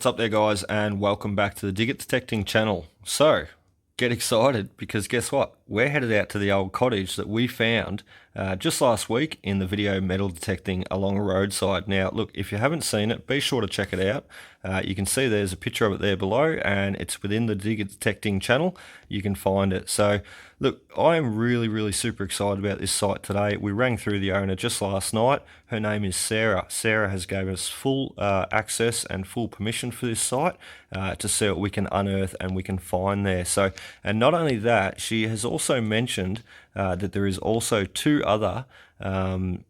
What's up there, guys, and welcome back to the Dig It Detecting channel. So, get excited because guess what? We're headed out to the old cottage that we found just last week in the video Metal Detecting along a roadside. Now, look, if you haven't seen it, be sure to check it out. You can see there's a picture of it there below, and it's within the Dig It Detecting channel. You can find it. So, look, I am really super excited about this site today. We rang through the owner just last night. Her name is Sarah. Sarah has gave us full access and full permission for this site to see what we can unearth and we can find there. So, and not only that, she has also mentioned that there is also two other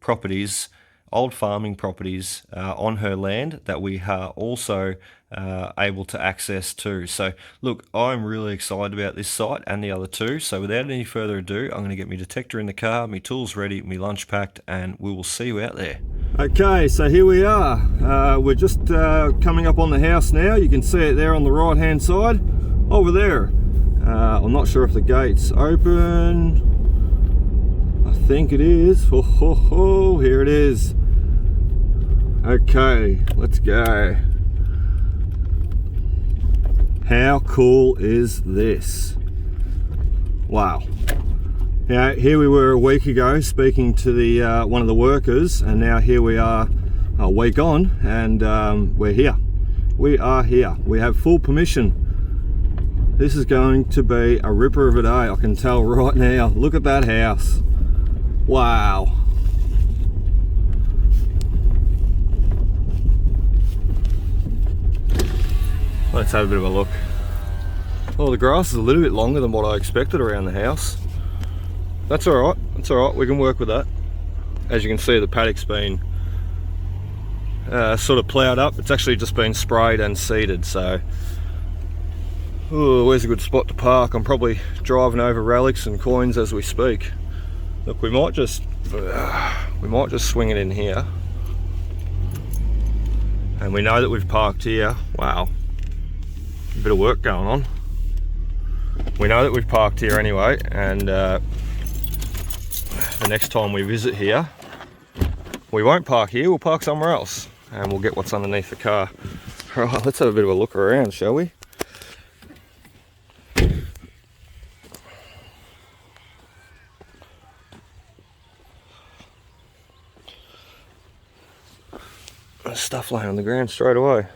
properties, old farming properties on her land that we are also able to access too. So look, I'm really excited about this site and the other two. So without any further ado, I'm going to get my detector in the car, my tools ready, my lunch packed, and we will see you out there. Okay, so here we are. We're just coming up on the house now. You can see it there on the right hand side over there. I'm not sure if the gate's open. I think it is. Oh, here it is. Okay, let's go. How cool is this? Wow. Now, here we were a week ago speaking to the one of the workers, and now here we are a week on, and we're here. We are here. We have full permission. This is going to be a ripper of a day, I can tell right now. Look at that house. Wow. Let's have a bit of a look. Oh, the grass is a little bit longer than what I expected around the house. That's all right. That's all right. We can work with that. As you can see, the paddock's been sort of ploughed up. It's actually just been sprayed and seeded. So, where's a good spot to park? I'm probably driving over relics and coins as we speak. Look, we might just swing it in here. And we know that we've parked here. Wow. A bit of work going on. We know that we've parked here anyway, and the next time we visit here, we won't park here, we'll park somewhere else, and we'll get what's underneath the car. Right, let's have a bit of a look around, shall we? There's stuff laying on the ground straight away.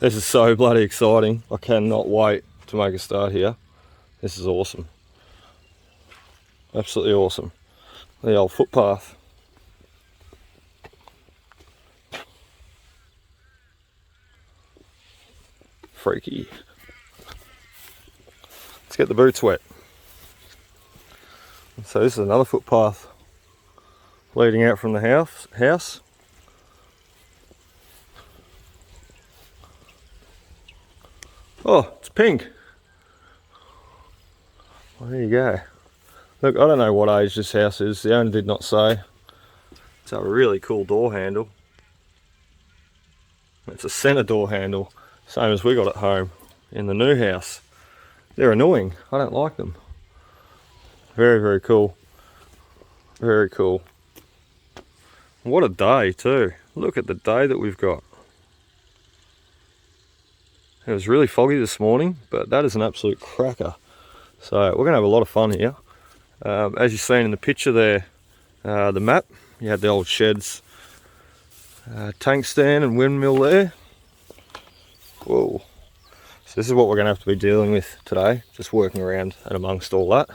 This is so bloody exciting. I cannot wait to make a start here. This is awesome. Absolutely awesome. The old footpath. Freaky. Let's get the boots wet. So this is another footpath leading out from the house. Oh, it's pink. Well, there you go. Look, I don't know what age this house is. The owner did not say. It's a really cool door handle. It's a centre door handle, same as we got at home in the new house. They're annoying. I don't like them. Very cool. Very cool. What a day too. Look at the day that we've got. It was really foggy this morning, but that is an absolute cracker. So we're going to have a lot of fun here. As you've seen in the picture there, the map, you had the old sheds, tank stand and windmill there. Whoa. So this is what we're going to have to be dealing with today, just working around and amongst all that.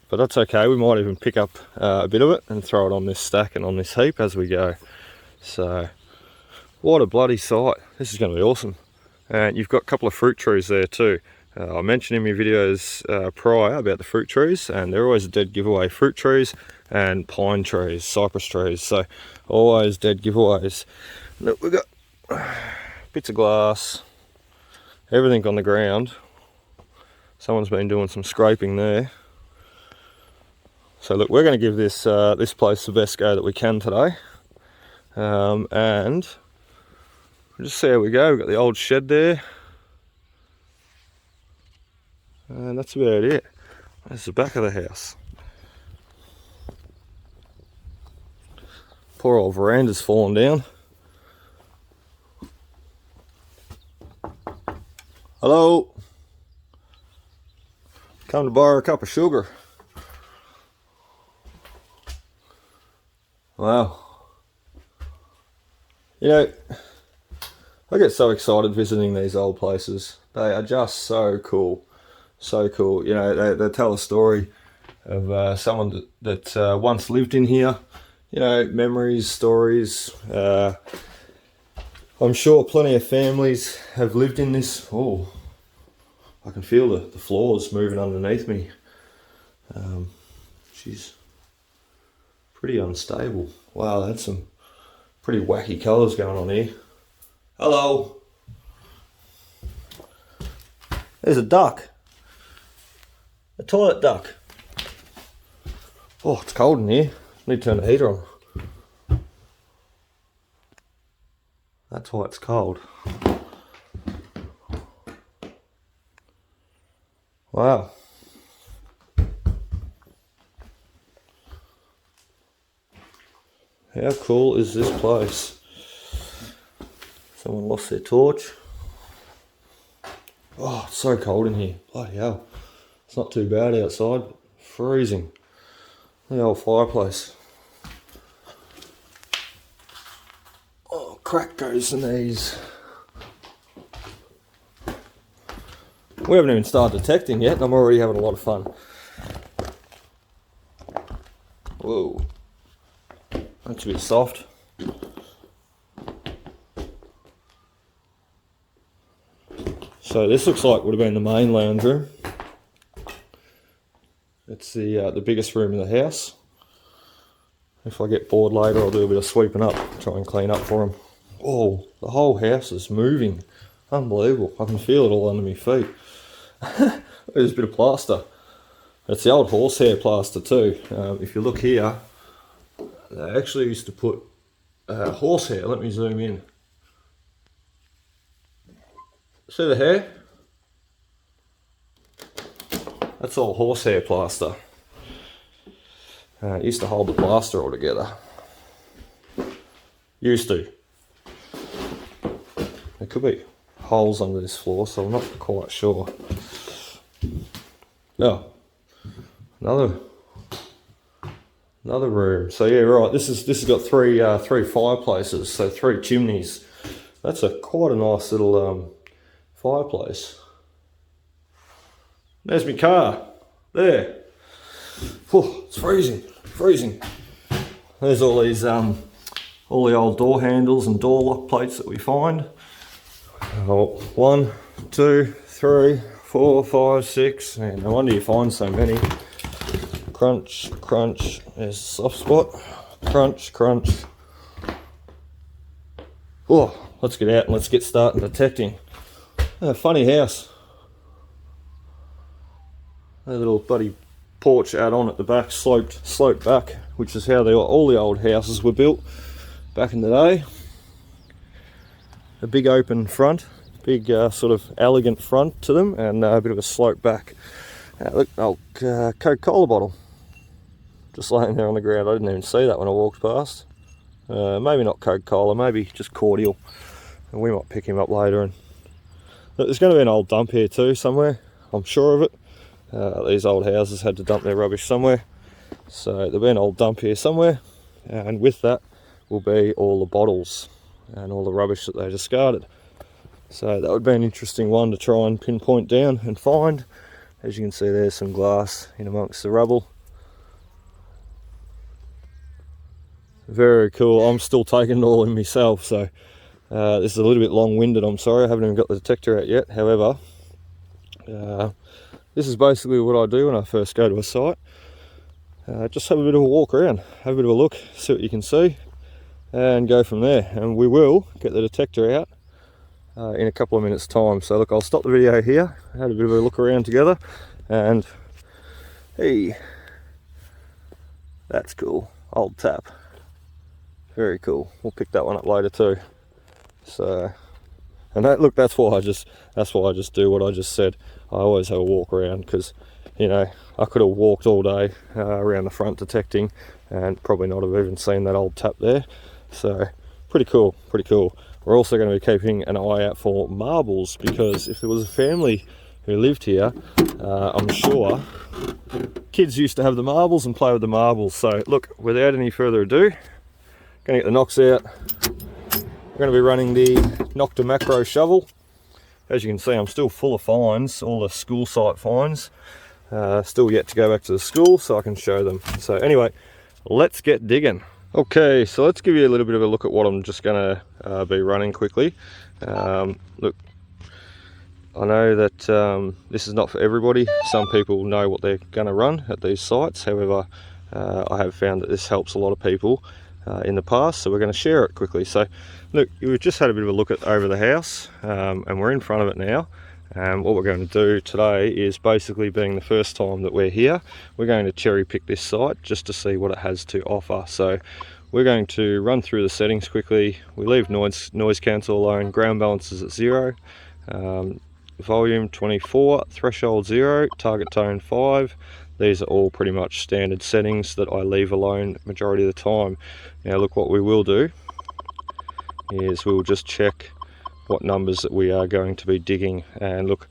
But that's okay, we might even pick up a bit of it and throw it on this stack and on this heap as we go. So, what a bloody sight. This is going to be awesome. And you've got a couple of fruit trees there too. I mentioned in my videos prior about the fruit trees, and they're always a dead giveaway. Fruit trees and pine trees, cypress trees, so always dead giveaways. Look, we've got bits of glass, everything on the ground. Someone's been doing some scraping there. So look, we're going to give this this place the best go that we can today, and we'll just see how we go. We've got the old shed there, and that's about it. That's the back of the house. Poor old veranda's fallen down. Hello. Come to borrow a cup of sugar. Wow. You know, I get so excited visiting these old places. They are just so cool. So cool. You know, they tell a story of someone that once lived in here. You know, memories, stories. I'm sure plenty of families have lived in this. Oh, I can feel the floors moving underneath me. She's pretty unstable. Wow, that's some pretty wacky colours going on here. Hello. There's a duck. A toilet duck. Oh, it's cold in here. Need to turn the heater on. That's why it's cold. Wow. How cool is this place? Someone lost their torch. Oh, it's so cold in here. Bloody hell. It's not too bad outside, but freezing. The old fireplace. Oh, crack goes the knees. We haven't even started detecting yet, and I'm already having a lot of fun. Whoa. That's a bit soft. So this looks like would have been the main lounge room. It's the biggest room in the house. If I get bored later, I'll do a bit of sweeping up, try and clean up for them. Oh, the whole house is moving. Unbelievable. I can feel it all under my feet. There's a bit of plaster. It's the old horsehair plaster too. If you look here, they actually used to put horsehair. Let me zoom in. See the hair? That's all horsehair plaster. It used to hold the plaster all together. Used to. There could be holes under this floor, so I'm not quite sure. Oh, another room. So yeah, right. This has got three fireplaces, so 3 chimneys. That's quite a nice little fireplace. There's my car. There. Oh, it's freezing. There's all these all the old door handles and door lock plates that we find. 1, 2, 3, 4, 5, 6. Man, no wonder you find so many. Crunch, crunch. There's a soft spot. Crunch, crunch. Oh, let's get out and let's get started detecting. Funny house. A little bloody porch add-on at the back, sloped back, which is how all the old houses were built back in the day. A big open front, big sort of elegant front to them, and a bit of a slope back. Look, old Coca-Cola bottle, just laying there on the ground. I didn't even see that when I walked past. Maybe not Coca-Cola, maybe just cordial. And we might pick him up later. And look, there's going to be an old dump here too somewhere. I'm sure of it. These old houses had to dump their rubbish somewhere, so there'll be an old dump here somewhere, and with that will be all the bottles and all the rubbish that they discarded. So that would be an interesting one to try and pinpoint down and find. As you can see, there's some glass in amongst the rubble. Very cool. I'm still taking it all in myself, so this is a little bit long-winded, I'm sorry. I haven't even got the detector out yet. However, this is basically what I do when I first go to a site. Just have a bit of a walk around, have a bit of a look, see what you can see, and go from there. And we will get the detector out in a couple of minutes time. So look, I'll stop the video here, had a bit of a look around together, and hey, that's cool. Old tap, very cool. We'll pick that one up later too. So, and look, that's why I just do what I just said. I always have a walk around, because, you know, I could have walked all day around the front detecting, and probably not have even seen that old tap there. So pretty cool, pretty cool. We're also going to be keeping an eye out for marbles, because if there was a family who lived here, I'm sure kids used to have the marbles and play with the marbles. So look, without any further ado, going to get the NOKS out. We're going to be running the NOKTA MAKRO shovel. As you can see, I'm still full of fines, all the school site fines. Still yet to go back to the school so I can show them. So anyway, let's get digging. Okay, so let's give you a little bit of a look at what I'm just going to be running quickly. Look, I know that this is not for everybody. Some people know what they're going to run at these sites. However, I have found that this helps a lot of people in the past, so we're going to share it quickly. So look, we've just had a bit of a look at over the house, and we're in front of it now. What we're going to do today is, basically being the first time that we're here, we're going to cherry pick this site just to see what it has to offer. So we're going to run through the settings quickly. We leave noise cancel alone, ground balance is at 0, volume 24, threshold 0, target tone 5. These are all pretty much standard settings that I leave alone majority of the time. Now look, what we will do is we'll just check what numbers that we are going to be digging, and look,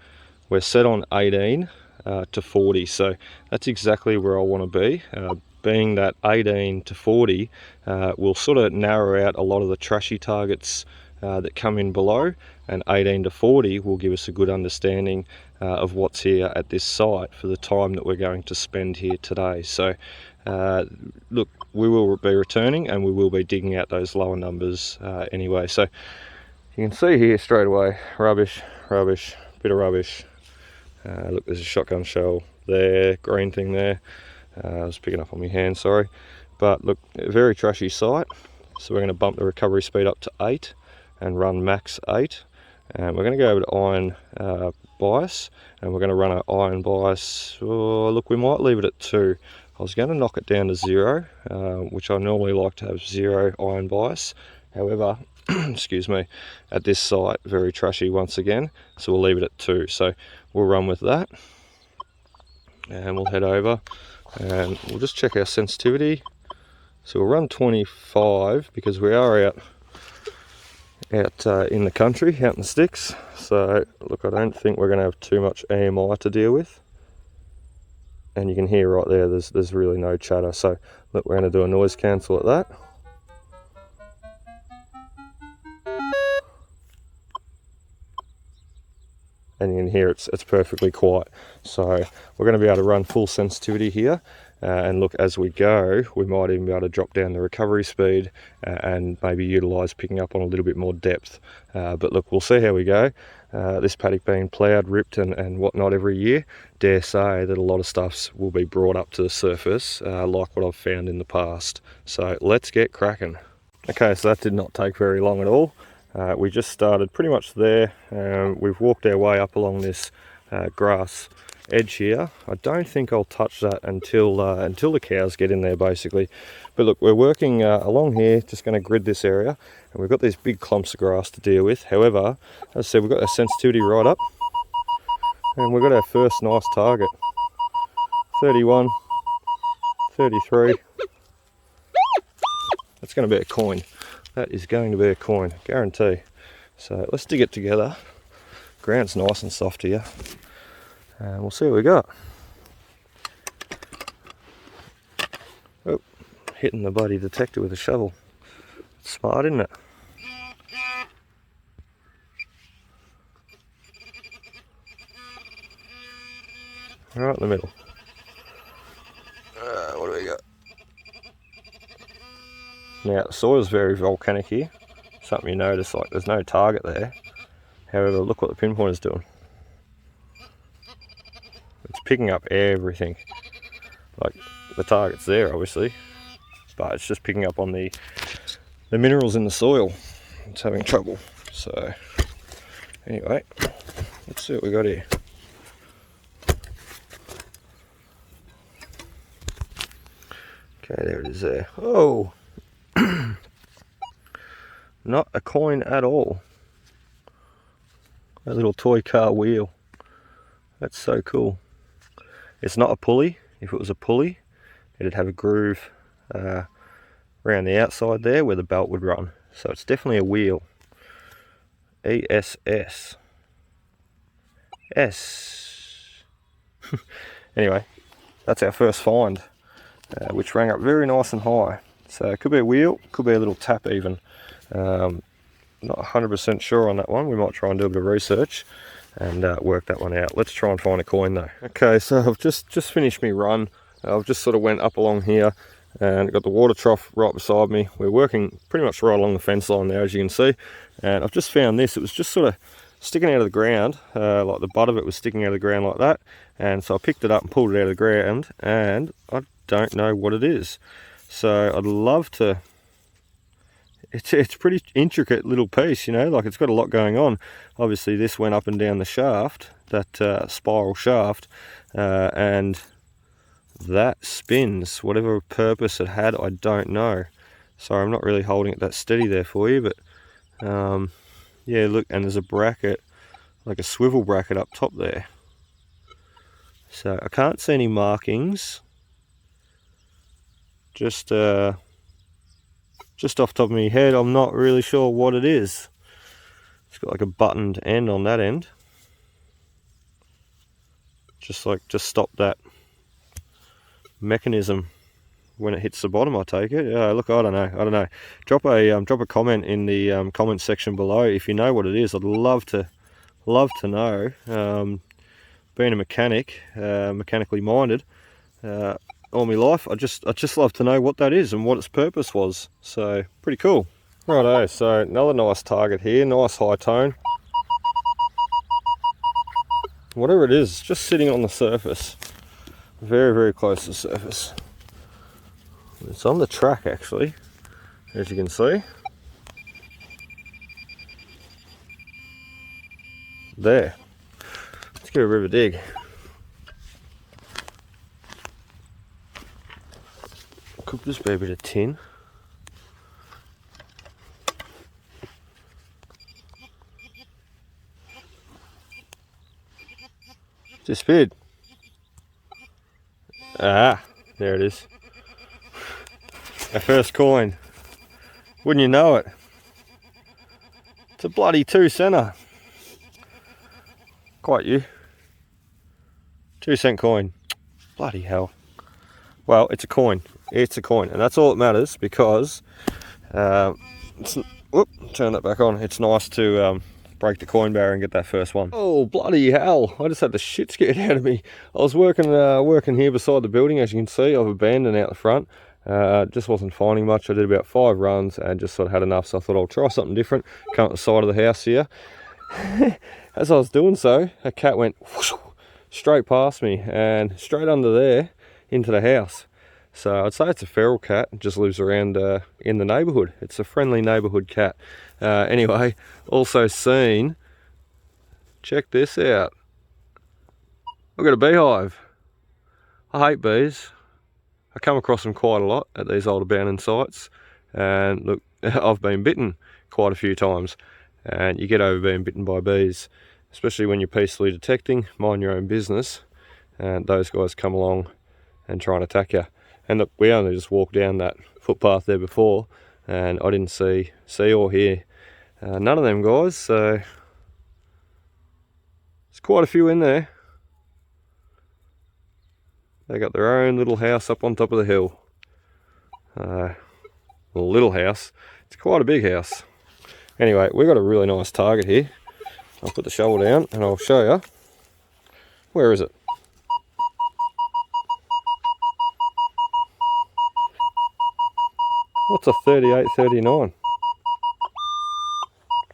we're set on 18 to 40, so that's exactly where I want to be. Being that 18 to 40 will sort of narrow out a lot of the trashy targets that come in below, and 18 to 40 will give us a good understanding of what's here at this site for the time that we're going to spend here today. So look, we will be returning and we will be digging out those lower numbers anyway. So you can see here straight away, rubbish, rubbish, bit of rubbish. Look, there's a shotgun shell there, green thing there. I was picking up on my hand, sorry. But look, a very trashy site. So we're going to bump the recovery speed up to 8 and run max 8. And we're going to go over to iron bias, and we're going to run our iron bias. Oh, look, we might leave it at 2. I was going to knock it down to 0, which I normally like to have 0 iron bias. However, excuse me, at this site, very trashy once again, so we'll leave it at 2. So we'll run with that, and we'll head over and we'll just check our sensitivity. So we'll run 25 because we are out in the country, out in the sticks. So look, I don't think we're going to have too much EMI to deal with, and you can hear right there, there's really no chatter. So look, we're going to do a noise cancel at that. And you can hear it's perfectly quiet. So we're going to be able to run full sensitivity here, and look, as we go, we might even be able to drop down the recovery speed and maybe utilize picking up on a little bit more depth. But look, we'll see how we go. This paddock being ploughed, ripped and whatnot every year, dare say that a lot of stuffs will be brought up to the surface, like what I've found in the past. So let's get cracking. Okay, so that did not take very long at all. We just started pretty much there. We've walked our way up along this grass edge here. I don't think I'll touch that until the cows get in there, basically. But look, we're working along here, just going to grid this area, and we've got these big clumps of grass to deal with. However, as I said, we've got our sensitivity right up, and we've got our first nice target. 31, 33. That's going to be a coin. That is going to be a coin, guarantee. So let's dig it together. Ground's nice and soft here, and we'll see what we got. Oh, hitting the bloody detector with a shovel. It's smart, isn't it? Right in the middle. What do we got? Now, the soil's very volcanic here. Something you notice, like there's no target there. However, look what the pinpointer's doing. It's picking up everything. Like, the target's there, obviously, but it's just picking up on the minerals in the soil. It's having trouble. So, anyway, let's see what we got here. Okay, there it is there. Oh! Not a coin at all. A little toy car wheel. That's so cool. It's not a pulley. If it was a pulley, it'd have a groove around the outside there where the belt would run. So it's definitely a wheel. ESS. S. Anyway, that's our first find, which rang up very nice and high. So it could be a wheel, could be a little tap even. Not 100% sure on that one. We might try and do a bit of research and work that one out. Let's try and find a coin though. Okay, so I've just finished my run. I've just sort of went up along here and got the water trough right beside me. We're working pretty much right along the fence line there, as you can see. And I've just found this. It was just sort of sticking out of the ground, like the butt of it was sticking out of the ground like that. And so I picked it up and pulled it out of the ground, and I don't know what it is. So I'd love to... It's pretty intricate little piece, you know, like it's got a lot going on. Obviously this went up and down the shaft, that spiral shaft, and that spins. Whatever purpose it had, I don't know. Sorry, I'm not really holding it that steady there for you, but yeah, look, and there's a bracket, like a swivel bracket up top there. So I can't see any markings. Just off the top of my head, I'm not really sure what it is. It's got like a buttoned end on that end. Just stop that mechanism when it hits the bottom, I take it. Look, I don't know. Drop a comment in the comment section below if you know what it is. I'd love to know. Being a mechanic, mechanically minded, all my life, I just love to know what that is and what its purpose was. So pretty cool. Righto, so another nice target here, nice high tone. Whatever it is, just sitting on the surface, very, very close to the surface. It's on the track actually, as you can see. There. Let's give it a bit of a dig. Could this be a bit of tin? Disappeared. Ah, there it is. Our first coin. Wouldn't you know it? It's a bloody 2-center. Quite you. 2-cent coin. Bloody hell. Well, it's a coin. It's a coin, and that's all that matters, because whoop, turn that back on. It's nice to break the coin barrier and get that first one. Oh, bloody hell. I just had the shit scared out of me. I was working here beside the building, as you can see. I've abandoned out the front. Just wasn't finding much. I did about 5 runs and just sort of had enough, so I thought I'll try something different. Come up the side of the house here. As I was doing so, a cat went whoosh, straight past me and straight under there into the house. So I'd say it's a feral cat. It just lives around in the neighbourhood. It's a friendly neighbourhood cat. Anyway, also seen, check this out. I've got a beehive. I hate bees. I come across them quite a lot at these old abandoned sites. And look, I've been bitten quite a few times. And you get over being bitten by bees, especially when you're peacefully detecting, mind your own business, and those guys come along and try and attack you. And look, we only just walked down that footpath there before, and I didn't see or hear none of them guys, so there's quite a few in there. They got their own little house up on top of the hill. A little house. It's quite a big house. Anyway, we've got a really nice target here. I'll put the shovel down and I'll show you. Where is it? What's a 3839?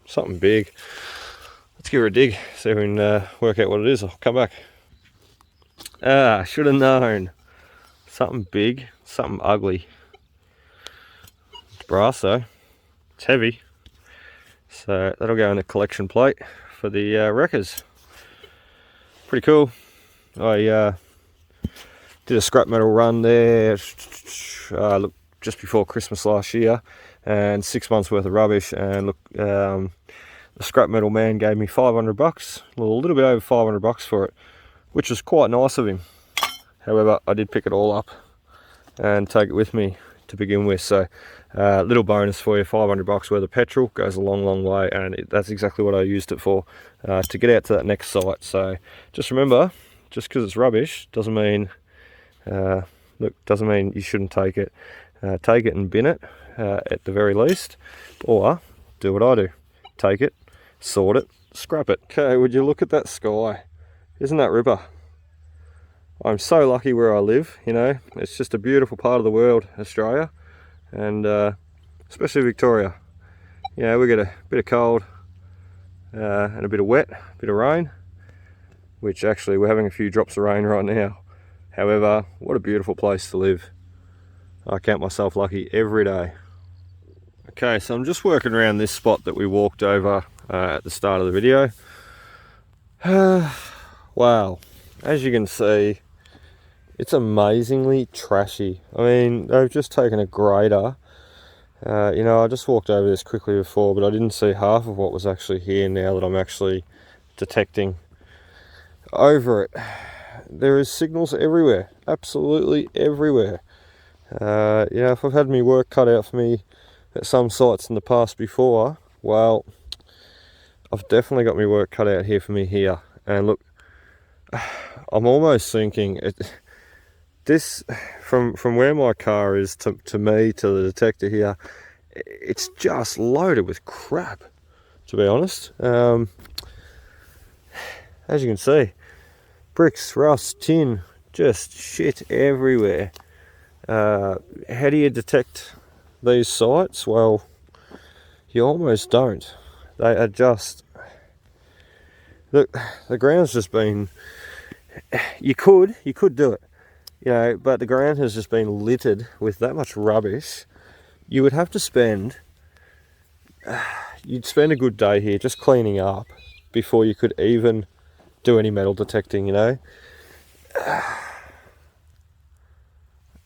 Something big. Let's give her a dig, see if we can work out what it is. I'll come back. Ah, should have known. Something big, something ugly. It's brass though. It's heavy. So that'll go in the collection plate for the wreckers. Pretty cool. I did a scrap metal run there look, just before Christmas last year, and 6 months worth of rubbish, and look, the scrap metal man gave me $500, a little bit over $500 for it, which was quite nice of him. However, I did pick it all up and take it with me to begin with. So little bonus for you, 500 bucks worth of petrol, goes a long way, and that's exactly what I used it for, to get out to that next site. So just remember, just because it's rubbish doesn't mean doesn't mean you shouldn't take it. Take it and bin it at the very least, or do what I do, take it, sort it, scrap it. Okay, would you look at that sky? Isn't that ripper? I'm so lucky where I live, you know. It's just a beautiful part of the world, Australia, and especially Victoria. You know, we get a bit of cold and a bit of wet, a bit of rain, which actually we're having a few drops of rain right now. However, what a beautiful place to live. I count myself lucky every day. Okay, so I'm just working around this spot that we walked over at the start of the video. Wow, as you can see, it's amazingly trashy. I mean, they've just taken a grader. You know, I just walked over this quickly before, but I didn't see half of what was actually here now that I'm actually detecting over it. There is signals everywhere, absolutely everywhere. You know, if I've had my work cut out for me at some sites in the past before, well, I've definitely got my work cut out here for me here. And look, I'm almost thinking this from where my car is to me to the detector here, it's just loaded with crap, to be honest. As you can see, bricks, rust, tin, just shit everywhere. How do you detect these sites? Well, you almost don't. They are just, look, the ground's just been, you could do it, you know, but the ground has just been littered with that much rubbish. You would have to spend, you'd spend a good day here just cleaning up before you could even do any metal detecting, you know.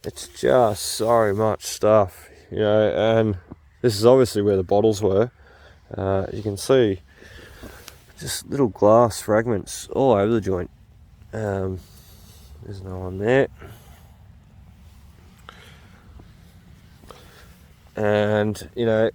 It's just so much stuff, you know, and this is obviously where the bottles were. You can see just little glass fragments all over the joint. There's no one there. And, you know,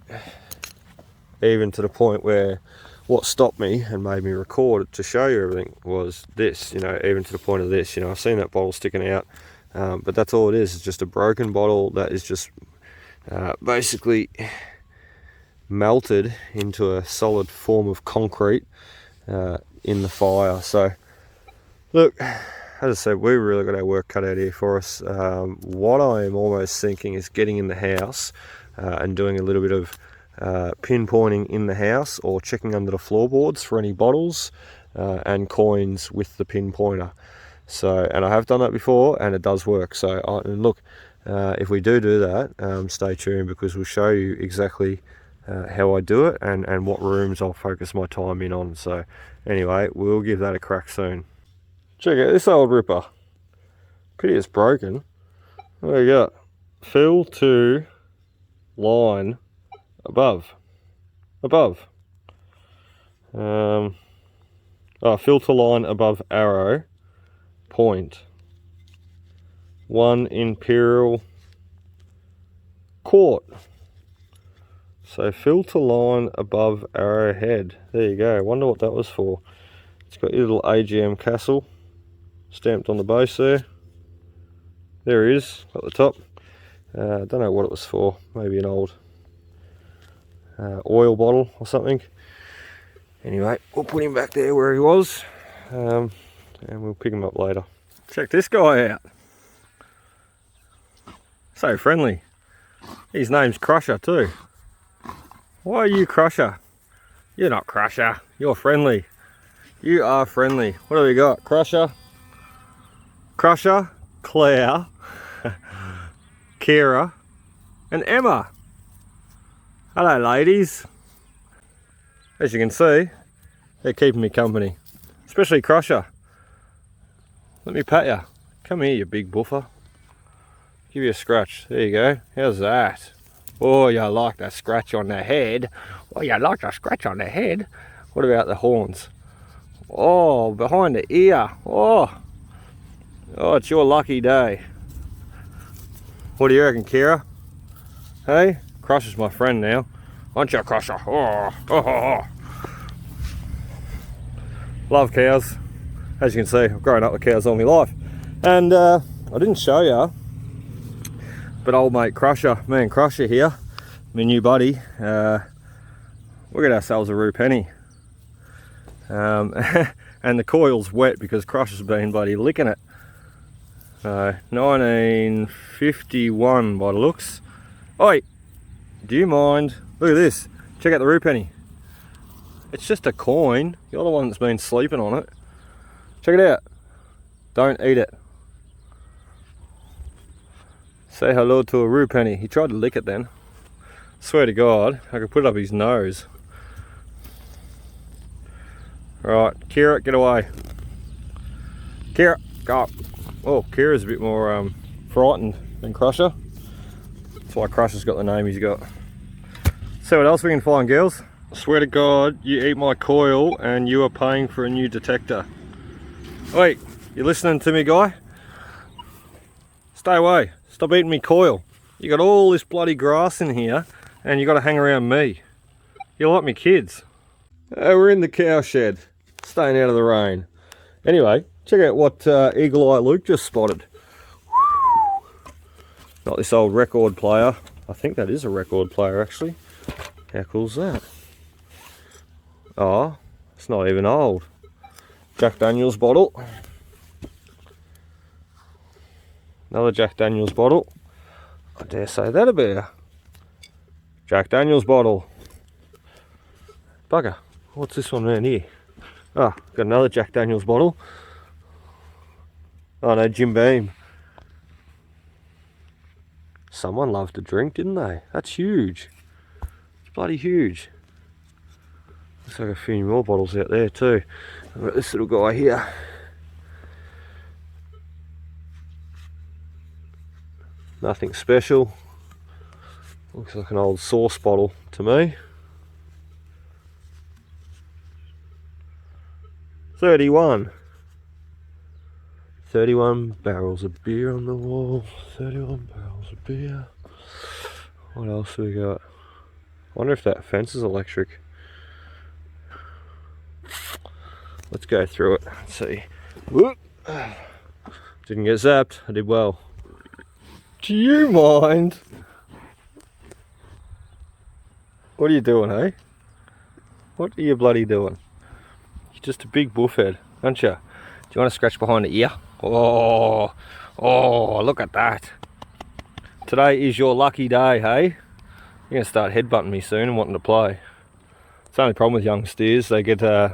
even to the point where what stopped me and made me record it to show you everything was this, you know, even to the point of this, you know, I've seen that bottle sticking out, but that's all it is. It's just a broken bottle that is just basically melted into a solid form of concrete in the fire. So look, as I said, we really got our work cut out here for us. What I am almost thinking is getting in the house and doing a little bit of pinpointing in the house, or checking under the floorboards for any bottles and coins with the pinpointer. So, and I have done that before and it does work. So, and look, if we do that, stay tuned, because we'll show you exactly how I do it and what rooms I'll focus my time in on. So anyway, we'll give that a crack soon. Check out this old ripper. Pity it's broken. What do you got? Fill to line above. Fill to line above arrow point. 1 imperial quart. So fill to line above arrowhead. There you go. Wonder what that was for. It's got your little AGM castle stamped on the base there. There it is at the top. Don't know what it was for. Maybe an old oil bottle or something. Anyway, we'll put him back there where he was, and we'll pick him up later. Check this guy out. So friendly. His name's Crusher too. Why are you Crusher? You're not Crusher. You're friendly. You are friendly. What do we got? Crusher, Claire, Kira, and Emma. Hello ladies. As you can see, they're keeping me company, especially Crusher. Let me pat you. Come here, you big buffer. Give you a scratch. There you go. How's that? Oh, you like that scratch on the head. Oh, you like that scratch on the head. What about the horns? Oh, behind the ear. Oh, it's your lucky day. What do you reckon, Kira? Hey, Crusher's my friend now. Aren't you, Crusher? Oh, oh, oh, oh. Love cows. As you can see, I've grown up with cows all my life. And I didn't show you, but old mate Crusher, me and Crusher here, my new buddy, we got ourselves a roo penny. And the coil's wet because Crusher's been bloody licking it. 1951 by the looks. Oi, do you mind? Look at this. Check out the roo penny. It's just a coin. You're the one that's been sleeping on it. Check it out. Don't eat it. Say hello to a roo penny. He tried to lick it then. Swear to God, I could put it up his nose. Right, Kira, get away. Kira, go up. Oh, Kira's a bit more frightened than Crusher. That's why Crusher's got the name he's got. See what else we can find, girls. I swear to God, you eat my coil and you are paying for a new detector. Wait, you listening to me, guy? Stay away. Stop eating me coil. You got all this bloody grass in here and you got to hang around me. You're like me kids. We're in the cow shed, staying out of the rain. Anyway, check out what Eagle Eye Luke just spotted. Not this old record player. I think that is a record player actually. How cool's that? Oh, it's not even old. Jack Daniels bottle. Another Jack Daniels bottle. I dare say that about a Jack Daniels bottle. Bugger, what's this one around here? Ah, got another Jack Daniels bottle. Oh no, Jim Beam. Someone loved to drink, didn't they? That's huge. It's bloody huge. Looks like a few more bottles out there too. I've got this little guy here. Nothing special. Looks like an old sauce bottle to me. 31 barrels of beer on the wall. 31 barrels of beer. What else have we got? I wonder if that fence is electric. Let's go through it and see. Whoop. Didn't get zapped. I did well. Do you mind? What are you doing, eh? What are you bloody doing? You're just a big buffhead, aren't you? Do you want to scratch behind the ear? Oh, look at that. Today is your lucky day, hey? You're going to start headbutting me soon and wanting to play. It's the only problem with young steers. They get, sort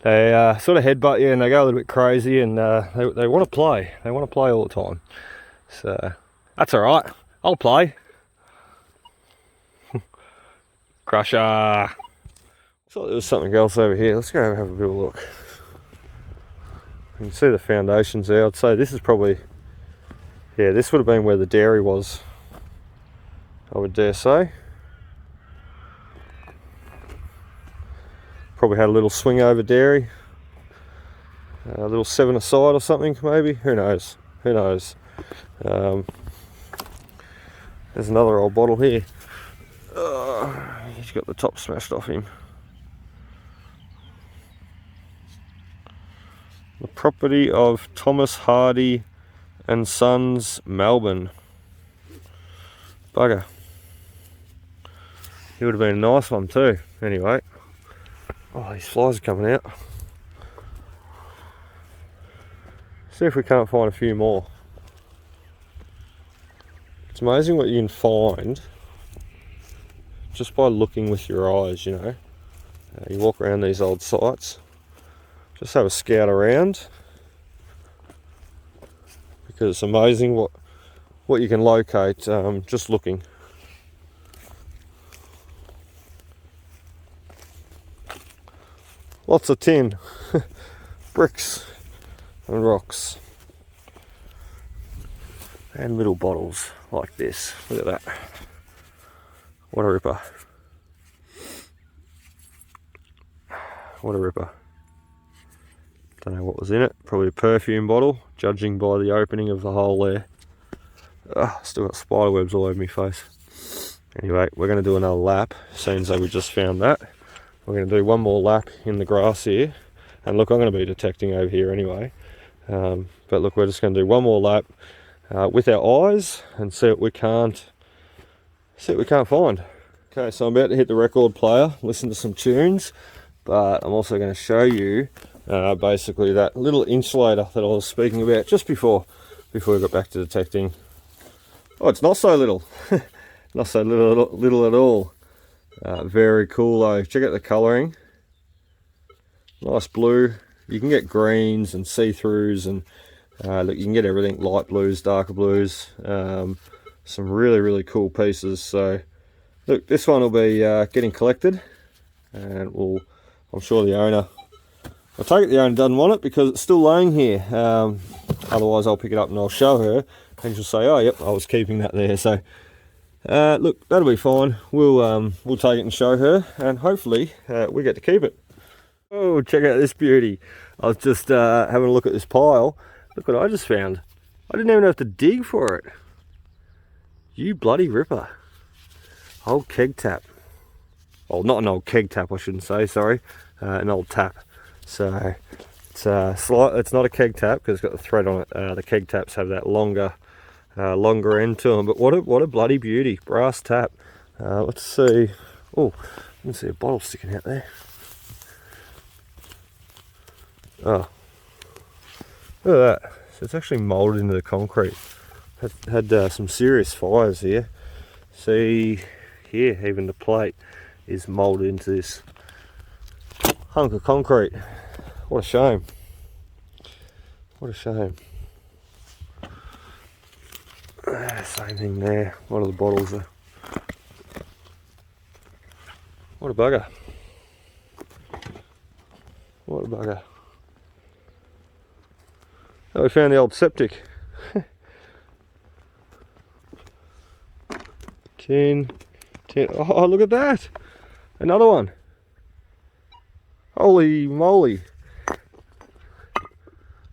of headbutt you and they go a little bit crazy and they want to play. They want to play all the time. So, that's alright. I'll play. Crusher. Thought there was something else over here. Let's go have a bit of a look. You can see the foundations there. I'd say this is probably, yeah, this would have been where the dairy was, I would dare say. Probably had a little swing over dairy, a little 7-a-side or something maybe, who knows, who knows. There's another old bottle here. He's got the top smashed off him. The property of Thomas Hardy and Sons, Melbourne. Bugger. He would have been a nice one too. Anyway. Oh, these flies are coming out. See if we can't find a few more. It's amazing what you can find just by looking with your eyes, you know. You walk around these old sites. Just have a scout around, because it's amazing what you can locate just looking. Lots of tin, bricks and rocks, and little bottles like this. Look at that. What a ripper. What a ripper. Don't know what was in it. Probably a perfume bottle, judging by the opening of the hole there. Still got spider webs all over my face. Anyway, we're going to do another lap, seeing as though we just found that. We're going to do one more lap in the grass here. And look, I'm going to be detecting over here anyway. But look, we're just going to do one more lap with our eyes and see what we can't find. Okay, so I'm about to hit the record player, listen to some tunes, but I'm also going to show you basically that little insulator that I was speaking about just before we got back to detecting. Oh, it's not so little. Not so little at all. Very cool though. Check out the colouring. Nice blue. You can get greens and see-throughs, and look, you can get everything, light blues, darker blues. Some really cool pieces. So look, this one will be getting collected, and I'm sure the owner, I take it the owner doesn't want it because it's still laying here. Otherwise I'll pick it up and I'll show her and she'll say, oh yep, I was keeping that there. So look, that'll be fine. We'll take it and show her, and hopefully we get to keep it. Oh, check out this beauty. I was just having a look at this pile. Look what I just found. I didn't even have to dig for it. You bloody ripper. Old keg tap. Well, not an old keg tap, I shouldn't say, sorry. An old tap. So it's not a keg tap because it's got the thread on it. The keg taps have that longer end to them. But what a bloody beauty. Brass tap. Let's see. Oh, I can see a bottle sticking out there. Oh, look at that. So it's actually moulded into the concrete. Had some serious fires here. See here, even the plate is moulded into this hunk of concrete. What a shame. What a shame. Same thing there. One of the bottles are. What a bugger. What a bugger. Oh, we found the old septic. tin. Oh, look at that. Another one. Holy moly.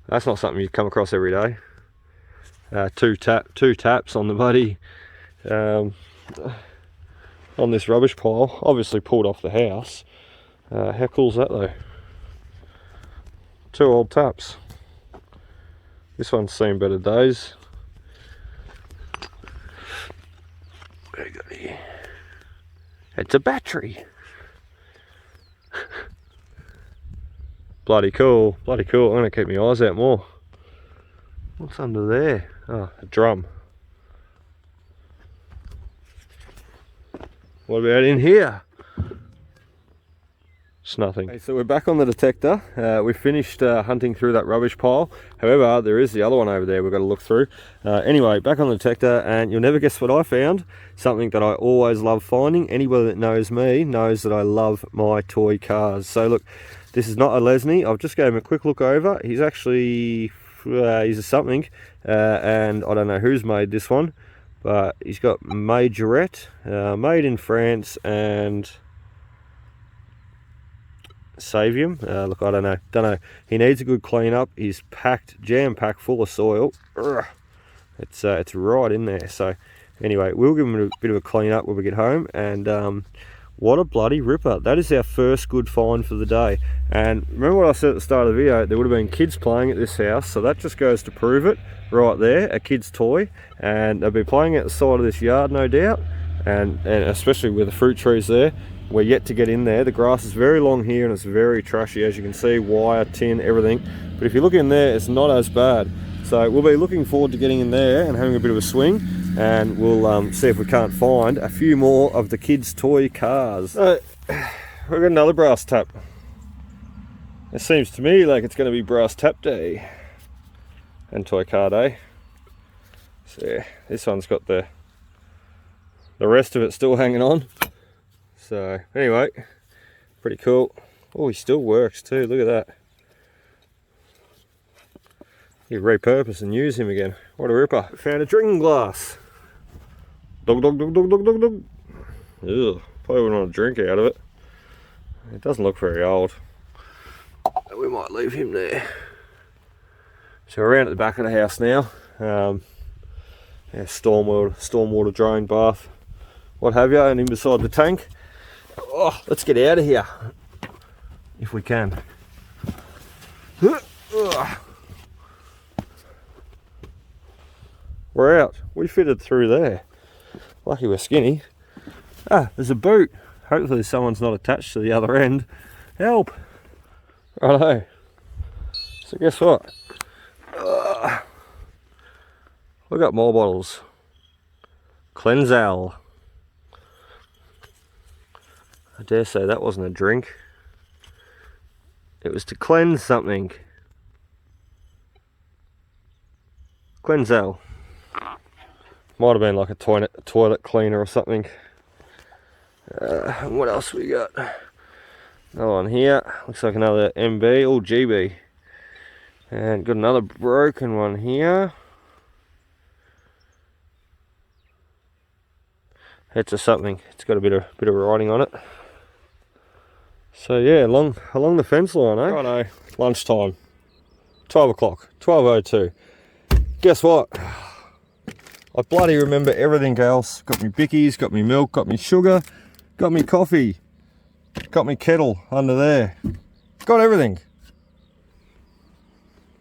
That's not something you come across every day. Two taps on the buddy. On this rubbish pile. Obviously pulled off the house. How cool is that though? Two old taps. This one's seen better days. What do we got here? It's a battery. Bloody cool, bloody cool. I'm gonna keep my eyes out more. What's under there? Oh, a drum. What about in here? It's nothing. Okay, so we're back on the detector. We finished hunting through that rubbish pile. However, there is the other one over there we've got to look through. Anyway, back on the detector, and you'll never guess what I found. Something that I always love finding. Anybody that knows me knows that I love my toy cars. So look, this is not a Lesney. I've just gave him a quick look over. He's actually, he's a something, and I don't know who's made this one, but he's got Majorette, made in France, and Savium. Look, I don't know. He needs a good clean up. He's packed, jam packed, full of soil. Urgh. It's right in there. So anyway, we'll give him a bit of a clean up when we get home. And what a bloody ripper. That is our first good find for the day. And remember what I said at the start of the video, there would have been kids playing at this house, so that just goes to prove it right there. A kid's toy, and they'll be playing at the side of this yard, no doubt, and especially with the fruit trees there. We're yet to get in there. The grass is very long here and it's very trashy, as you can see, wire, tin, everything. But if you look in there, it's not as bad. So we'll be looking forward to getting in there and having a bit of a swing, and we'll see if we can't find a few more of the kids' toy cars. We've got another brass tap. It seems to me like it's going to be brass tap day and toy car day. So yeah, this one's got the rest of it still hanging on. So anyway, pretty cool. Oh, he still works too, look at that. You repurpose and use him again. What a ripper. Found a drinking glass. Dog. Ugh, probably wouldn't want to drink out of it. It doesn't look very old. We might leave him there. So we're around at the back of the house now. Yeah, stormwater drain bath. what have you, and in beside the tank. Oh, let's get out of here if we can. We're out. We fitted through there. Lucky we're skinny. Ah, there's a boot. Hopefully someone's not attached to the other end. Help! Righto. So guess what? We've got more bottles. Cleansal. I dare say that wasn't a drink. It was to cleanse something. Cleansal. Might have been like a toilet cleaner or something. What else we got? Another one here. Looks like another MB or GB. And got another broken one here. It's a something. It's got a bit of writing on it. So yeah, along the fence line, eh? Righto. Lunchtime. 12 o'clock. 12:02. Guess what? I bloody remember everything else. Got me bickies, got me milk, got me sugar, got me coffee, got me kettle under there. Got everything.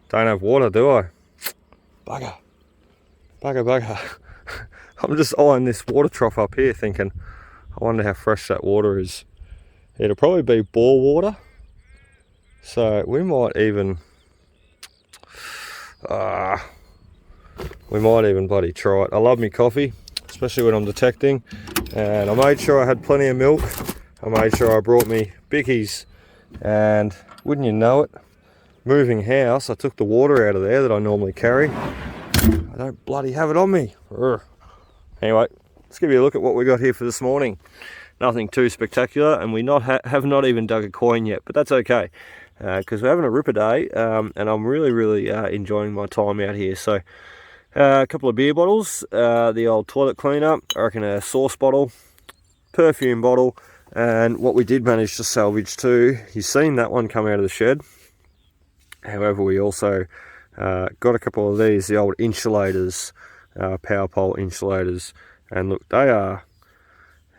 Don't have water, do I? Bugger. Bugger. I'm just eyeing this water trough up here thinking, I wonder how fresh that water is. It'll probably be bore water. So we might even bloody try it. I love me coffee, especially when I'm detecting. And I made sure I had plenty of milk. I made sure I brought me bickies. And wouldn't you know it, moving house, I took the water out of there that I normally carry. I don't bloody have it on me. Urgh. Anyway, let's give you a look at what we got here for this morning. Nothing too spectacular, and we have not even dug a coin yet, but that's okay. Because we're having a ripper day, and I'm really enjoying my time out here. So a couple of beer bottles, the old toilet cleaner, I reckon a sauce bottle, perfume bottle, and what we did manage to salvage too, you've seen that one come out of the shed. However, we also got a couple of these, the old insulators, power pole insulators, and look, they are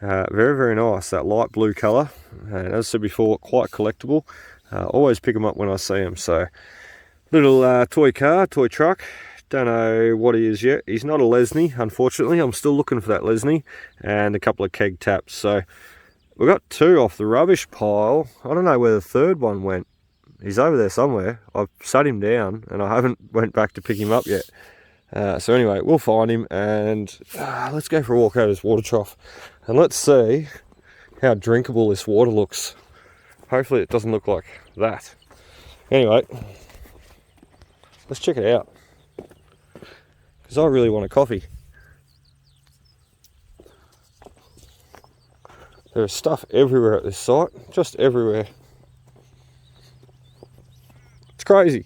very nice, that light blue colour, and as I said before, quite collectible. Always pick them up when I see them. So little toy car, toy truck, don't know what he is yet. He's not a Lesney, unfortunately. I'm still looking for that Lesney, and a couple of keg taps. So we got two off the rubbish pile. I don't know where the third one went. He's over there somewhere. I've sat him down and I haven't went back to pick him up yet. So anyway, we'll find him, and let's go for a walk out of this water trough and let's see how drinkable this water looks. Hopefully it doesn't look like that. Anyway, let's check it out, because I really want a coffee. There's stuff everywhere at this site, just everywhere. It's crazy.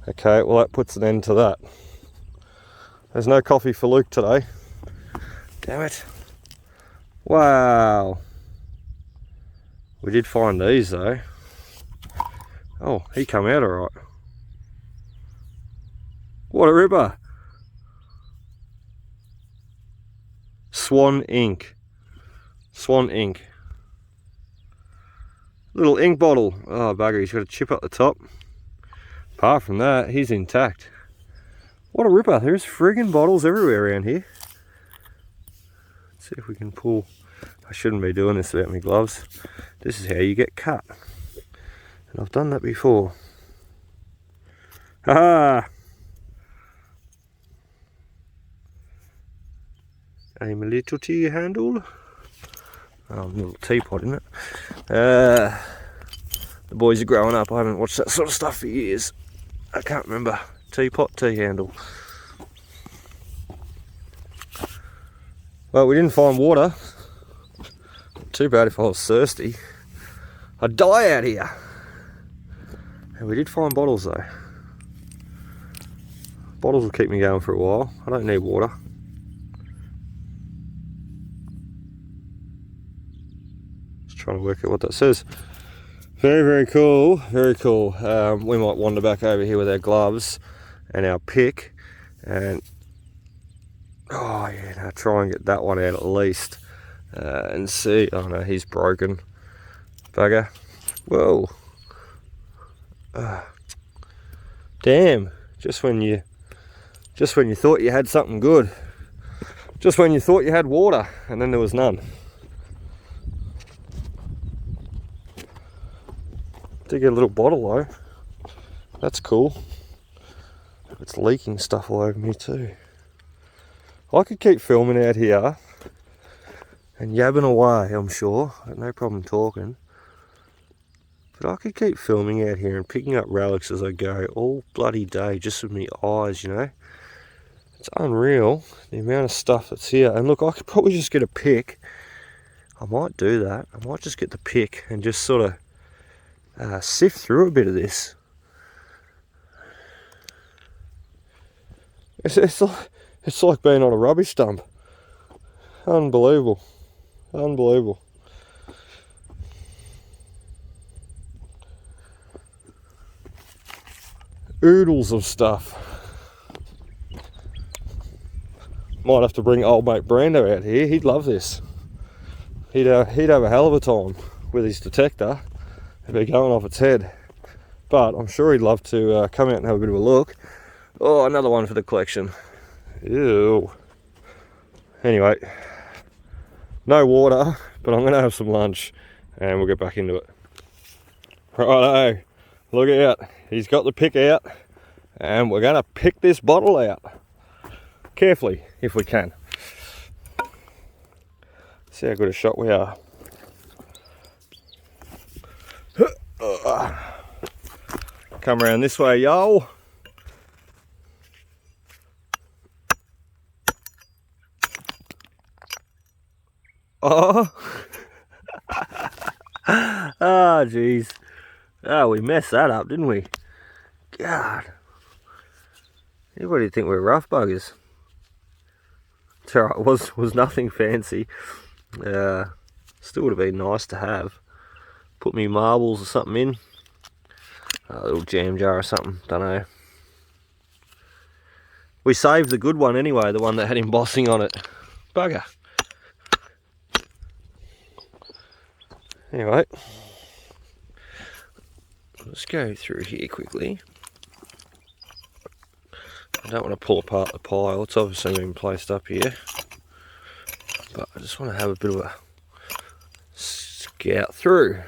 Okay, well that puts an end to that. There's no coffee for Luke today. Damn it. Wow. We did find these though. Oh, he come out alright. What a ripper. Swan ink. Swan ink. Little ink bottle. Oh bugger, he's got a chip up the top. Apart from that, he's intact. What a ripper. There's friggin' bottles everywhere around here. Let's see if we can pull. I shouldn't be doing this without my gloves. This is how you get cut. And I've done that before. Ha! Aim a little tea handle. Oh, a little teapot, isn't it? The boys are growing up. I haven't watched that sort of stuff for years. I can't remember. Teapot, tea handle. Well, we didn't find water. Too bad if I was thirsty. I'd die out here. And we did find bottles though. Bottles will keep me going for a while. I don't need water. Just trying to work out what that says. Very, very cool, very cool. We might wander back over here with our gloves and our pick and, oh yeah, now try and get that one out at least and see. Oh no, he's broken. Bugger. Whoa. Damn, just when you thought you had something good. Just when you thought you had water, and then there was none. Did get a little bottle though. That's cool. It's leaking stuff all over me too. I could keep filming out here and yabbing away, I'm sure. I've no problem talking. But I could keep filming out here and picking up relics as I go all bloody day just with my eyes, you know. It's unreal, the amount of stuff that's here. And look, I could probably just get a pick. I might do that. I might just get the pick and just sort of sift through a bit of this. It's like being on a rubbish dump. Unbelievable. Unbelievable. Oodles of stuff. Might have to bring old mate Brando out here. He'd love this. He'd have a hell of a time with his detector. It'd be going off its head. But I'm sure he'd love to come out and have a bit of a look. Oh, another one for the collection. Ew. Anyway, no water, but I'm going to have some lunch and we'll get back into it. Righto, look out. He's got the pick out and we're going to pick this bottle out. Carefully, if we can. See how good a shot we are. Come around this way, y'all. Oh. Oh, jeez. Oh, we messed that up, didn't we? God. Anybody think we're rough buggers? It's alright, it was nothing fancy. Still would have been nice to have. Put me marbles or something in. A little jam jar or something, don't know. We saved the good one anyway, the one that had embossing on it. Bugger. Anyway, let's go through here quickly. I don't want to pull apart the pile, it's obviously been placed up here. But I just want to have a bit of a scout through.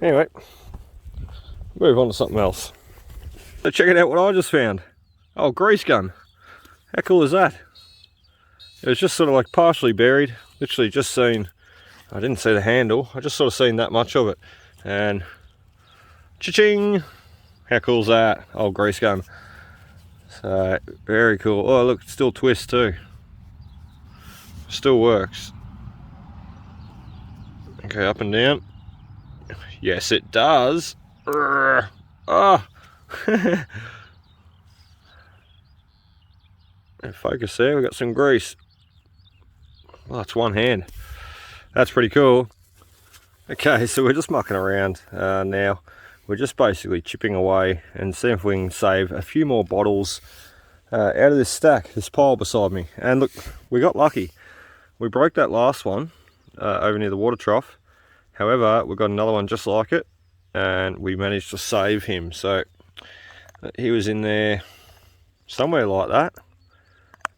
Anyway, move on to something else. So check it out what I just found. Oh, grease gun. How cool is that? It was just sort of like partially buried. Literally just seen, I didn't see the handle. I just sort of seen that much of it. And cha-ching! How cool is that? Old grease gun. So, very cool. Oh look, it still twists too. Still works. Okay, up and down. Yes, it does. Ah! And focus there, we've got some grease. Well, that's one hand. That's pretty cool. Okay, so we're just mucking around now. We're just basically chipping away and seeing if we can save a few more bottles out of this stack, this pile beside me. And look, we got lucky. We broke that last one over near the water trough. However, we've got another one just like it and we managed to save him. So he was in there somewhere like that.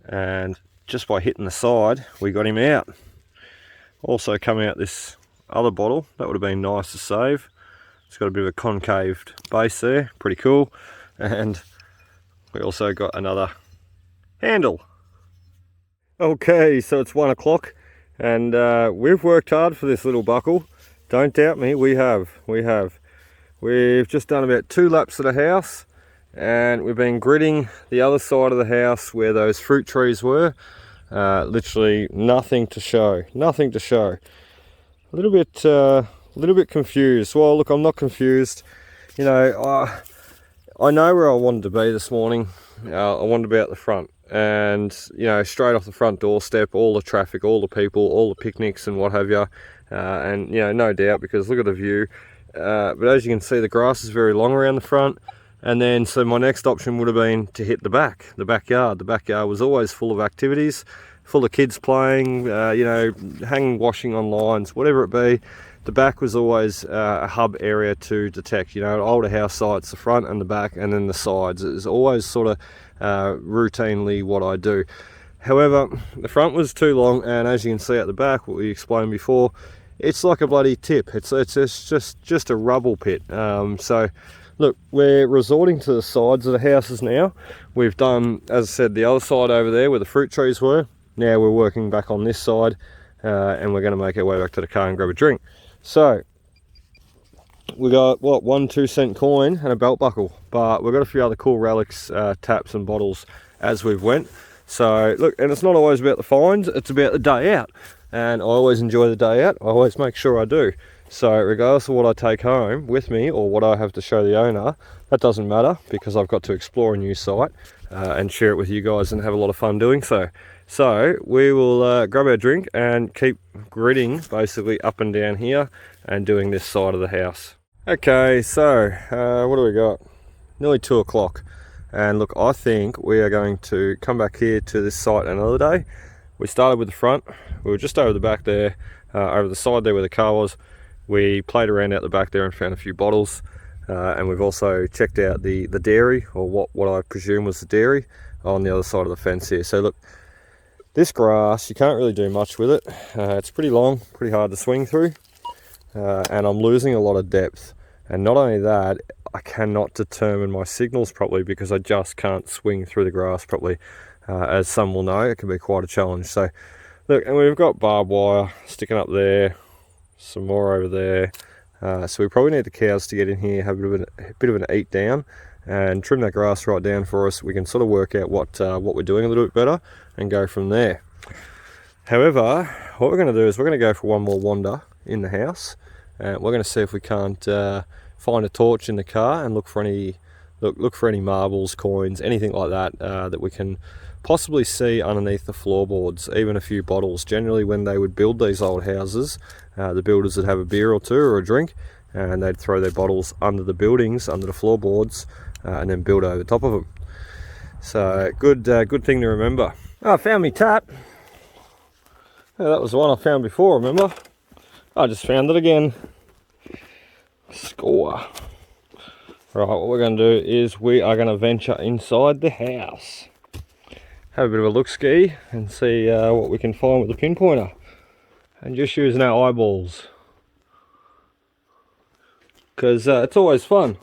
And just by hitting the side, we got him out. Also come out this other bottle. That would have been nice to save. It's got a bit of a concaved base there, pretty cool. And we also got another handle. Okay, so it's 1 o'clock and we've worked hard for this little buckle. Don't doubt me, we have. We've just done about 2 laps of the house and we've been gridding the other side of the house where those fruit trees were. Literally nothing to show, nothing to show. A little bit confused. Well, look, I'm not confused. You know, I know where I wanted to be this morning. I wanted to be out the front, and you know, straight off the front doorstep, all the traffic, all the people, all the picnics and what have you. And you know, no doubt, because look at the view. But as you can see, the grass is very long around the front. And then, so my next option would have been to hit the backyard. The backyard was always full of activities, full of kids playing, you know, hanging washing on lines, whatever it be. The back was always a hub area to detect. You know, older house sites, the front and the back, and then the sides. It was always sort of routinely what I do. However, the front was too long, and as you can see at the back, what we explained before, it's like a bloody tip. It's just a rubble pit. So look, we're resorting to the sides of the houses now. We've done, as I said, the other side over there where the fruit trees were. Now we're working back on this side, and we're going to make our way back to the car and grab a drink. So we got, what, 1 2-cent coin and a belt buckle, but we've got a few other cool relics, taps and bottles as we've went. So look, and it's not always about the finds, it's about the day out. And I always enjoy the day out. I always make sure I do. So regardless of what I take home with me or what I have to show the owner, that doesn't matter, because I've got to explore a new site and share it with you guys and have a lot of fun doing so. So we will grab our drink and keep gridding basically up and down here and doing this side of the house. Okay, so what do we got? Nearly 2 o'clock. And look, I think we are going to come back here to this site another day. We started with the front. We were just over the back there, over the side there where the car was. We played around out the back there and found a few bottles. And we've also checked out the dairy, or what I presume was the dairy, on the other side of the fence here. So look, this grass, you can't really do much with it. It's pretty long, pretty hard to swing through. And I'm losing a lot of depth. And not only that, I cannot determine my signals properly because I just can't swing through the grass properly. As some will know, it can be quite a challenge. So look, and we've got barbed wire sticking up there, some more over there. So we probably need the cows to get in here, have a bit of an eat down, and trim that grass right down for us. We can sort of work out what we're doing a little bit better and go from there. However, what we're going to do is we're going to go for one more wander in the house, and we're going to see if we can't find a torch in the car and look for any marbles, coins, anything like that that we can possibly see underneath the floorboards, even a few bottles. Generally, when they would build these old houses, the builders would have a beer or two or a drink, and they'd throw their bottles under the buildings, under the floorboards, and then build over top of them. So good thing to remember. Oh, I found me tap. Yeah, that was the one I found before, remember? I just found it again. Score. Right, what we're going to do is we are going to venture inside the house, have a bit of a look-ski and see what we can find with the pinpointer, and just using our eyeballs, because it's always fun.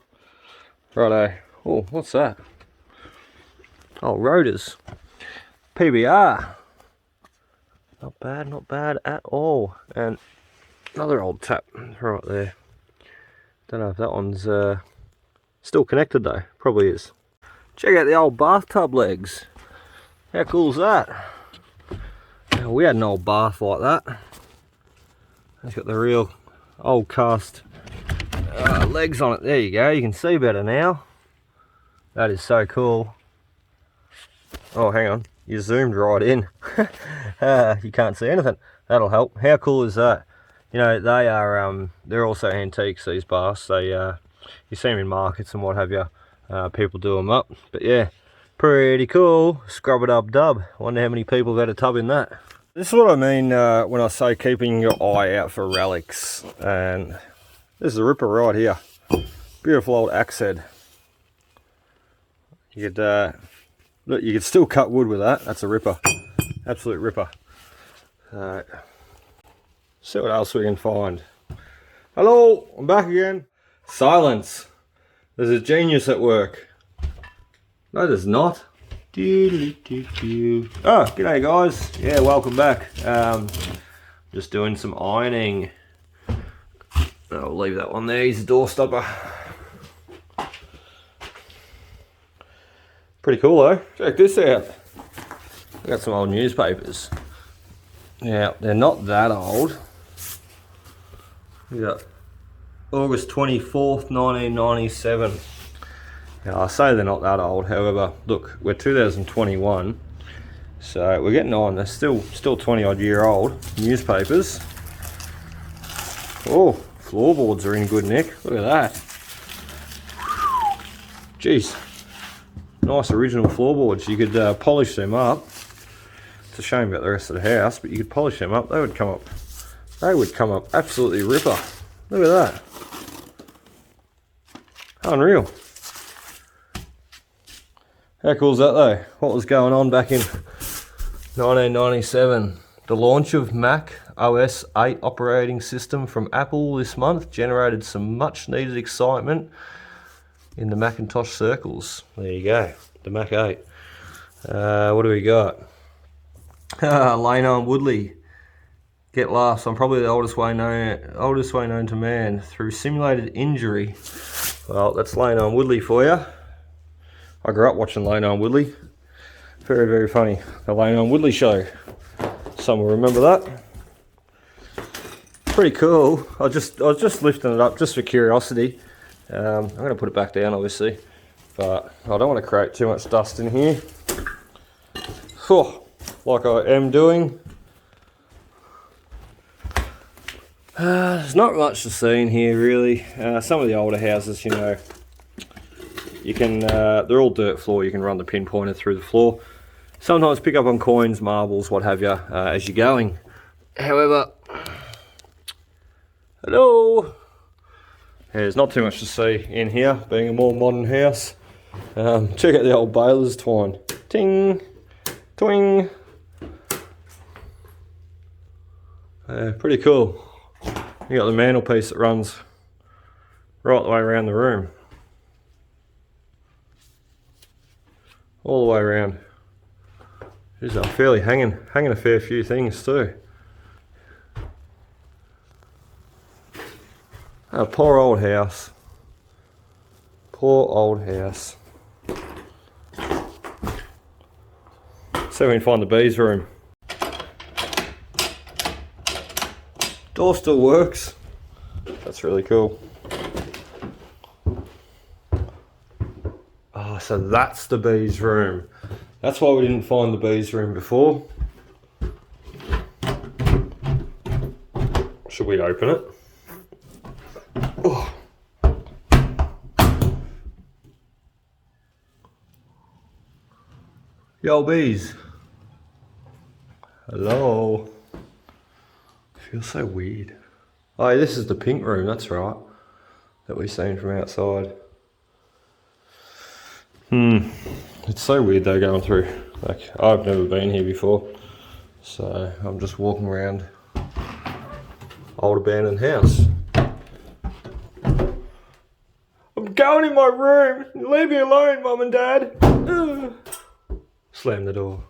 Righto. Oh, what's that? Oh, rotors. PBR. Not bad at all. And another old tap right there. Don't know if that one's still connected though. Probably is. Check out the old bathtub legs. How cool is that? Now, we had an old bath like that. It's got the real old cast legs on it. There you go. You can see better now. That is so cool. Oh, hang on. You zoomed right in. You can't see anything. That'll help. How cool is that? You know, they are they're also antiques, these baths. They you see them in markets and what have you. People do them up. But yeah, pretty cool. Scrub it up dub. Wonder how many people have had a tub in that. This is what I mean when I say keeping your eye out for relics. And this is a ripper right here. Beautiful old axe head. You could look, you could still cut wood with that. That's a ripper. Absolute ripper. See what else we can find. Hello, I'm back again. Silence. There's a genius at work. No, there's not. Oh, g'day guys. Yeah, welcome back. Just doing some ironing. I'll leave that one there. He's a door stopper. Pretty cool though. Check this out. We got some old newspapers. Yeah, they're not that old. We got August 24th, 1997. Now, I say they're not that old, however, look, we're 2021. So we're getting on. They're still 20 odd year old newspapers. Oh, floorboards are in good nick. Look at that. Jeez, nice original floorboards. You could polish them up. It's a shame about the rest of the house, but you could polish them up. They would come up absolutely ripper. Look at that. Unreal. How cool is that though? What was going on back in 1997? The launch of Mac OS 8 operating system from Apple this month generated some much needed excitement in the Macintosh circles. There you go, the Mac 8. What do we got? Leno and Woodley get laughs. I'm probably the oldest way known to man through simulated injury. Well, that's Leno and Woodley for you. I grew up watching Leno and Woodley. Very, very funny. The Leno and Woodley show. Some will remember that. Pretty cool. I was just lifting it up just for curiosity. I'm going to put it back down, obviously, but I don't want to create too much dust in here. Like I am doing. There's not much to see in here, really. Some of the older houses, you know, you can, they're all dirt floor. You can run the pinpointer through the floor. Sometimes pick up on coins, marbles, what have you, as you're going. However, hello. There's not too much to see in here, being a more modern house. Check out the old balers twine. Ting, twing. Pretty cool. You got the mantelpiece that runs right the way around the room. All the way around. Jeez, I'm fairly hanging a fair few things too. Oh, poor old house. Poor old house. See if we can find the bees room. Door still works. That's really cool. Oh, so that's the bees room. That's why we didn't find the bees room before. Should we open it? Oh. Yo bees. Hello. Feels so weird. Oh, this is the pink room, that's right. That we've seen from outside. It's so weird though going through. Like, I've never been here before. So I'm just walking around old abandoned house. I'm going in my room. Leave me alone, Mum and Dad. Slam the door.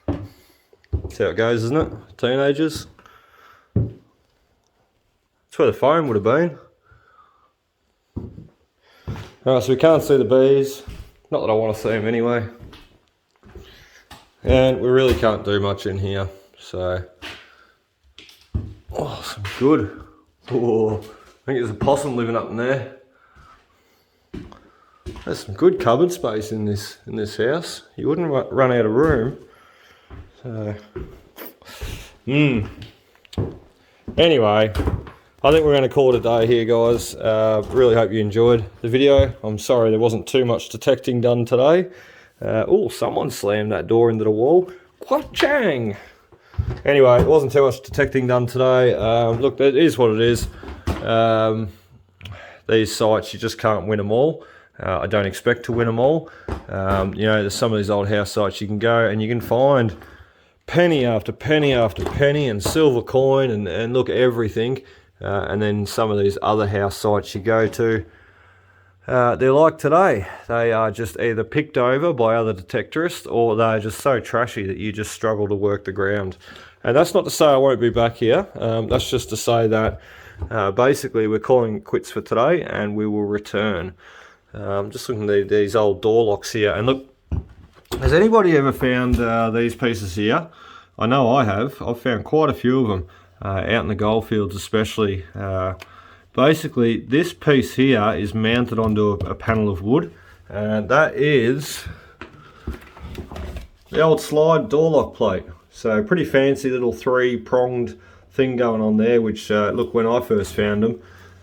That's how it goes, isn't it? Teenagers. That's where the phone would have been. Alright, so we can't see the bees. Not that I want to see them anyway. And we really can't do much in here. So, oh, some good. Oh, I think there's a possum living up in there. There's some good cupboard space in this house. You wouldn't run out of room. So, anyway, I think we're going to call it a day here, guys. Really hope you enjoyed the video. I'm sorry there wasn't too much detecting done today. Oh, someone slammed that door into the wall. Quat-chang! Anyway, it wasn't too much detecting done today. Look, it is what it is. These sites, you just can't win them all. I don't expect to win them all. You know, there's some of these old house sites you can go and you can find penny after penny after penny and silver coin and look at everything. And then some of these other house sites you go to, they're like today. They are just either picked over by other detectorists or they're just so trashy that you just struggle to work the ground. And that's not to say I won't be back here. That's just to say that basically we're calling it quits for today and we will return. Just looking at these old door locks here. And look, has anybody ever found these pieces here? I know I have. I've found quite a few of them. Out in the goldfields especially. Basically this piece here is mounted onto a panel of wood and that is The old slide door lock plate. So pretty fancy little 3-pronged thing going on there, which look, when I first found them,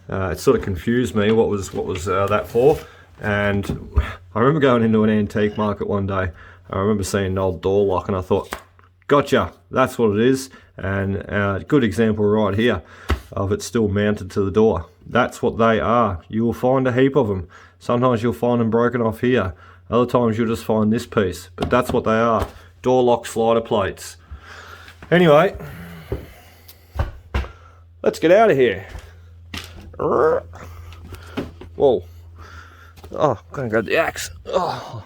it sort of confused me what was that for. And I remember going into an antique market one day. I remember seeing an old door lock and I thought, gotcha, that's what it is. And a good example right here of it still mounted to the door. That's what they are. You will find a heap of them. Sometimes you'll find them broken off here. Other times you'll just find this piece. But that's what they are. Door lock slider plates. Anyway, let's get out of here. Whoa. Oh, I'm gonna grab the axe. Oh,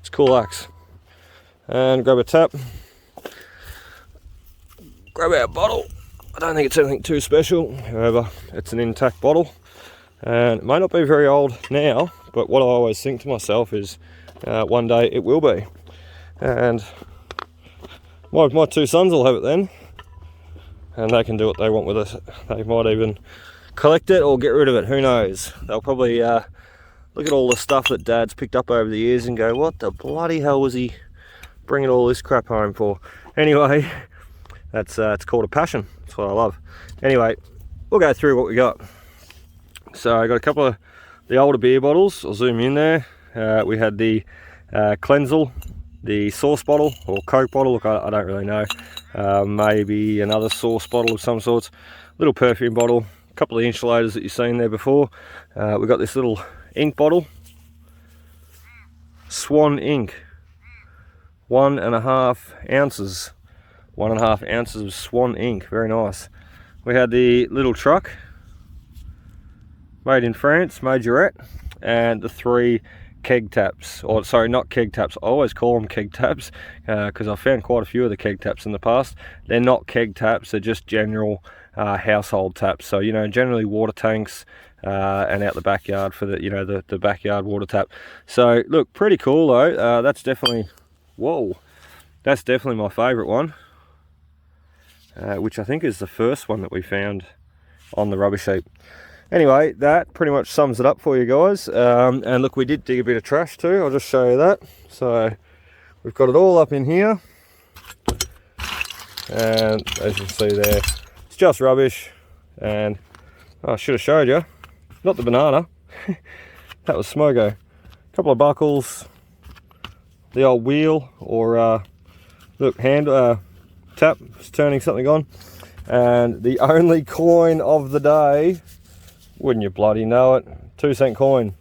it's a cool axe. And grab a tap. Grab our bottle. I don't think it's anything too special. However, it's an intact bottle. And it may not be very old now, but what I always think to myself is one day it will be. And my 2 sons will have it then. And they can do what they want with it. They might even collect it or get rid of it, who knows. They'll probably look at all the stuff that Dad's picked up over the years and go, what the bloody hell was he bringing all this crap home for? Anyway, that's it's called a passion. That's what I love. Anyway, we'll go through what we got. So I got a couple of the older beer bottles. I'll zoom in there. We had the Cleansel, the sauce bottle or Coke bottle. Look, I don't really know. Maybe another sauce bottle of some sorts. Little perfume bottle. A couple of insulators that you've seen there before. We got this little ink bottle. Swan ink. 1.5 ounces. 1.5 ounces of Swan ink. Very nice. We had the little truck. Made in France, majorette, and the 3 keg taps, or sorry, not keg taps. I always call them keg taps because I've found quite a few of the keg taps in the past. They're not keg taps, they're just general household taps. So, you know, generally water tanks and out the backyard for the, you know, the backyard water tap. So, look, pretty cool though. That's definitely, whoa, that's definitely my favourite one, which I think is the first one that we found on the rubbish heap. Anyway, that pretty much sums it up for you guys. And look, we did dig a bit of trash too. I'll just show you that. So we've got it all up in here. And as you can see there, it's just rubbish. And I should have showed you, not the banana. That was Smogo. A couple of buckles, the old wheel, or look, hand tap, it's turning something on. And the only coin of the day, wouldn't you bloody know it, 2-cent coin.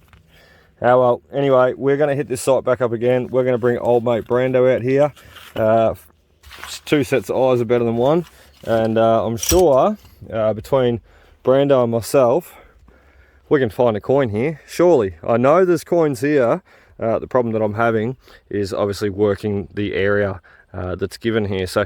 Oh well, anyway, we're going to hit this site back up again. We're going to bring old mate Brando out here. 2 sets of eyes are better than one. And I'm sure between Brando and myself, we can find a coin here, surely. I know there's coins here. The problem that I'm having is obviously working the area that's given here. So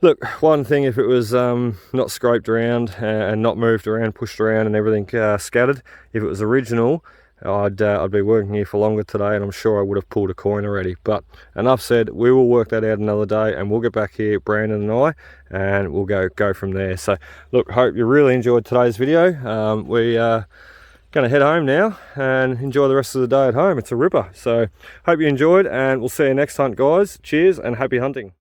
look, one thing, if it was not scraped around and not moved around, pushed around and everything scattered, if it was original, I'd be working here for longer today, and I'm sure I would have pulled a coin already. But enough said, we will work that out another day, and we'll get back here, Brandon and I, and we'll go from there. So look, hope you really enjoyed today's video. We are going to head home now and enjoy the rest of the day at home. It's a ripper. So hope you enjoyed, and we'll see you next hunt, guys. Cheers and happy hunting.